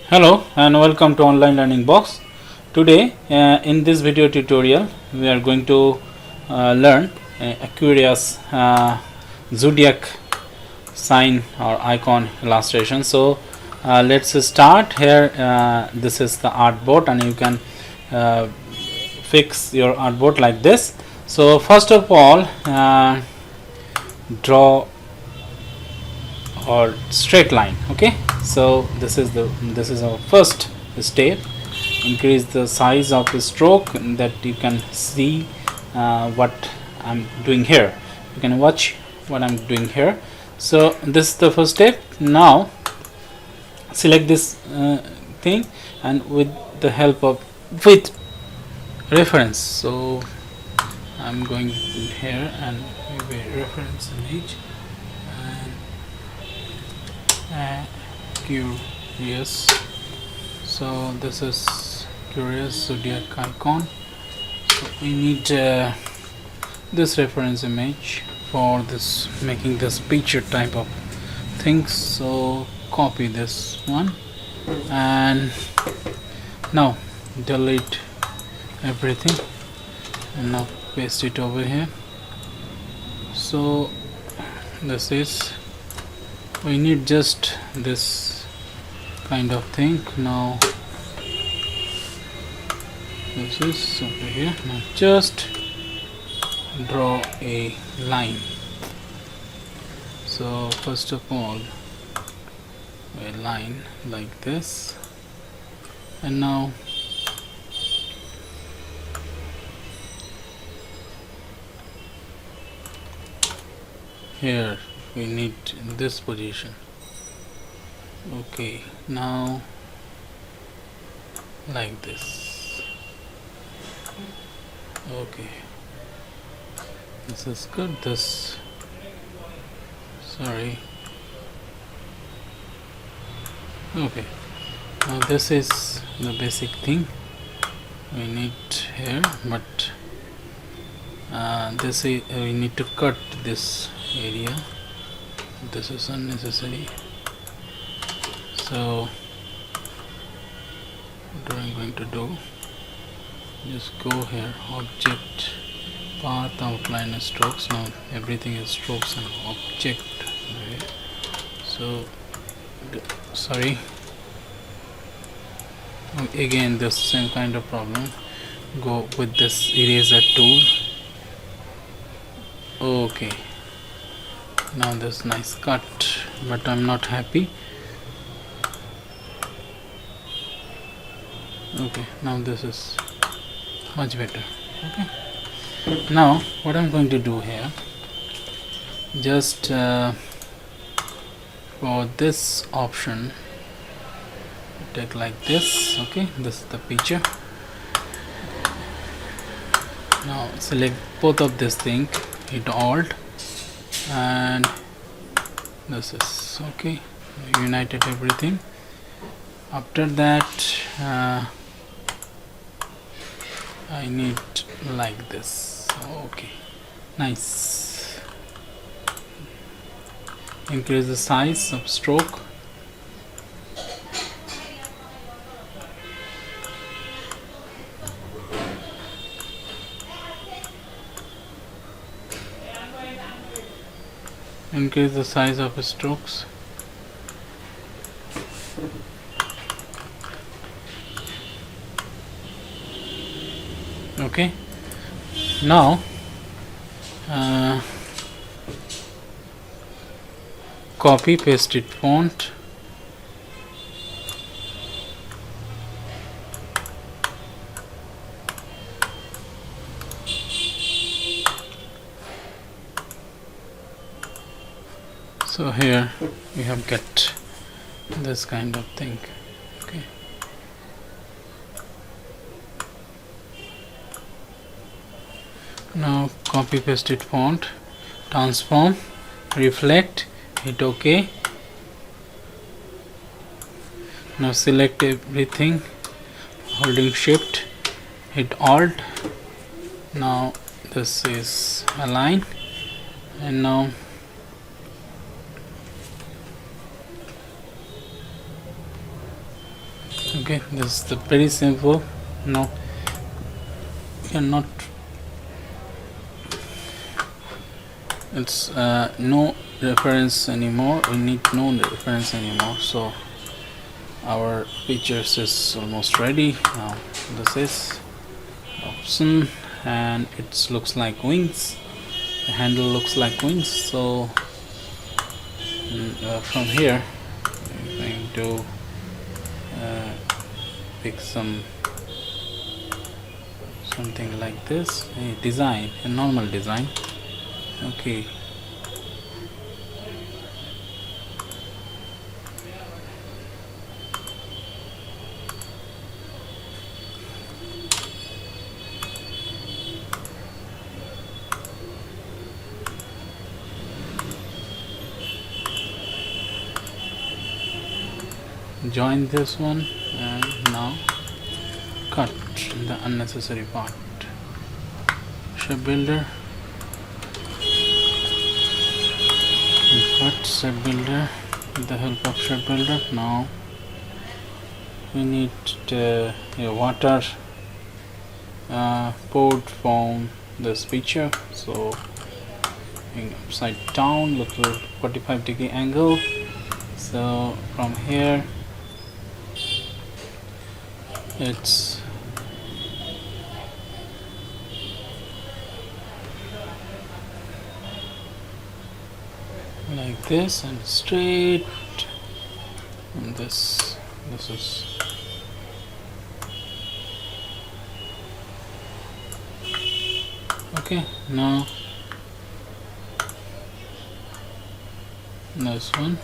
Hello and welcome to Online Learning Box. Today in this video tutorial we are going to learn aquarius zodiac sign or icon illustration. So let's start here. This is the artboard and you can fix your artboard like this. So first of all draw or straight line. Okay, so this is our first step. Increase the size of the stroke that you can see what I'm doing here. You can watch what I'm doing here. So this is the first step. Now select this thing and with the help of with reference, so I'm going here and maybe reference image and curious. So this is curious zodiac icon. So we need this reference image for this, making this picture type of things. So copy this one and now delete everything and now paste it over here. So this is, we need just this kind of thing. Now this is over here. Now just draw a line. So first of all a line like this, and now here we need this position. Okay, now like this. Okay, this is good. This, sorry. Okay, now this is the basic thing we need here, but this is, we need to cut this area. This is unnecessary. So what I'm going to do, just go here, object, path, outline and strokes. Now everything is strokes and object. Okay. So sorry, again this same kind of problem. Go with this eraser tool. Okay, now this nice cut, but I'm not happy. Okay, now this is much better. Okay, now what I'm going to do here, just for this option take like this. Okay, this is the picture. Now select both of this thing, hit alt, and this is okay, united everything. After that I need like this. Okay, nice. Increase the size of stroke. Increase the size of strokes. Okay, now copy paste it font. So here we have got this kind of thing. Okay, now copy paste it font, transform, reflect, hit OK. Now select everything, holding shift, hit alt. Now this is align, and now Okay, this is the very simple. No, we are not, it's no reference anymore. We need no reference anymore, so our pictures is almost ready. Now this is option, and it looks like wings. The handle looks like wings. So from here I'm going to pick something like this, a design, a normal design. Okay, join this one, and now cut the unnecessary part. Shape builder, cut shape builder with the help of shape builder. Now we need a water poured from this picture, so upside down, look at 45-degree angle. So from here it's like this and straight, and this is okay. Now this one.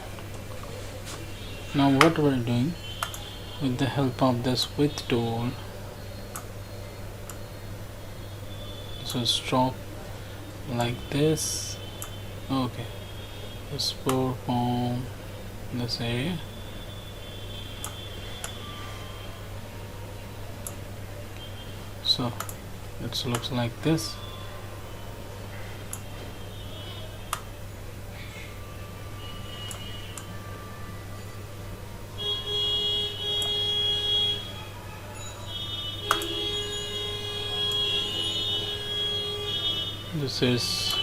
Now what we're doing, with the help of this width tool, so drop like this. Okay, just pour from this area. So it looks like this. This is,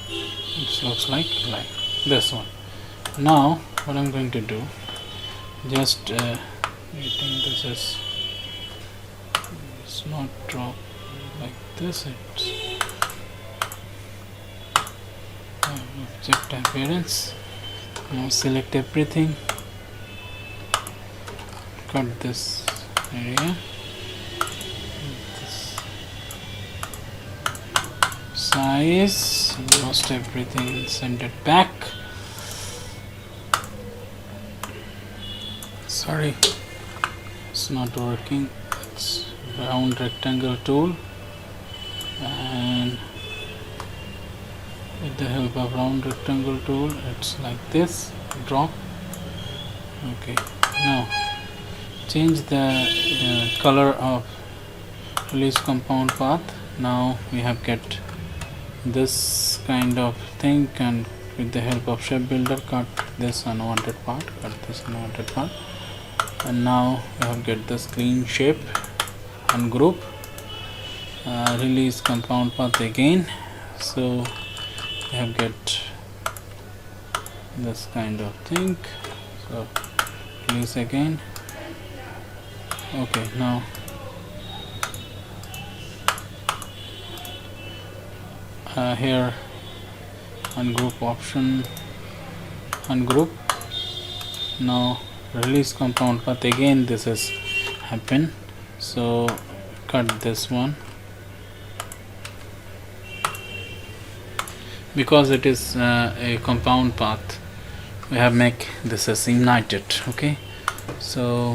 it looks like this one. Now what I'm going to do, just I think this is, it's not drop like this, it's object appearance. Now select everything, cut this area, this size, most everything, send it back. Sorry, it's not working. It's round rectangle tool, and with the help of round rectangle tool, it's like this, drop. Okay, now change the color of release compound path. Now we have get this kind of thing, and with the help of shape builder, cut this unwanted part, and now we have get this clean shape, ungroup, release compound path again. So we have get this kind of thing, so release again. Okay, now here ungroup option, ungroup. Now release compound path again, this is happen, so cut this one, because it is a compound path, we have make this as united. Okay, so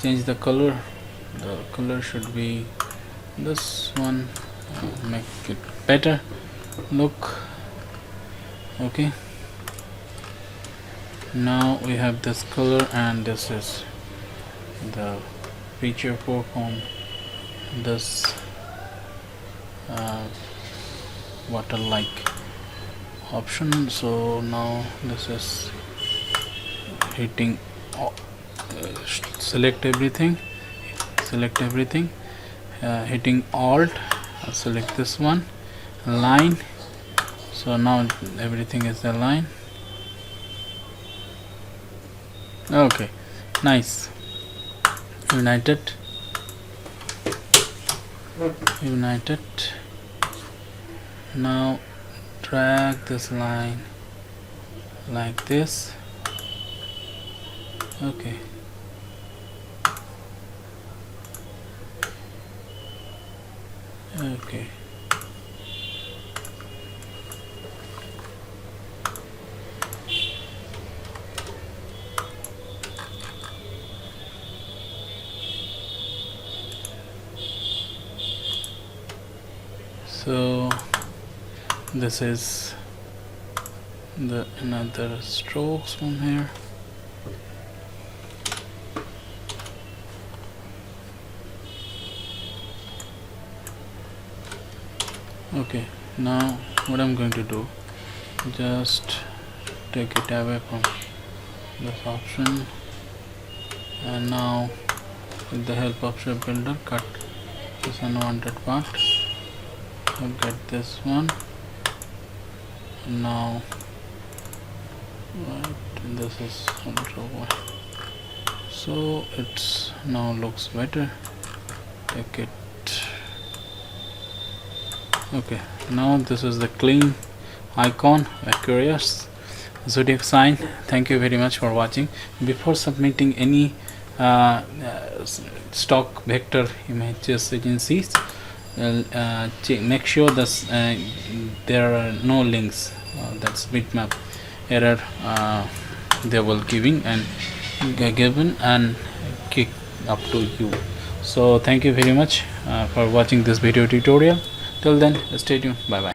change the color should be this one, make it better look. Okay, now we have this color, and this is the feature for from this water like option. So now this is hitting select everything, hitting alt, select this one, line. So now everything is aligned. Okay, nice. United. Now drag this line like this. Okay, so this is the another strokes from here. Okay, now what I'm going to do, just take it away from this option, and now with the help of shape builder, cut this unwanted part. I'll get this one. Now this is control, so it's now looks better. Take it. Okay, now this is the clean icon, aquarius zodiac sign. Thank you very much for watching. Before submitting any stock vector images agencies, make sure that there are no links, that's bitmap error they will giving and given and kick up to you. So thank you very much for watching this video tutorial. Till then, stay tuned. Bye bye.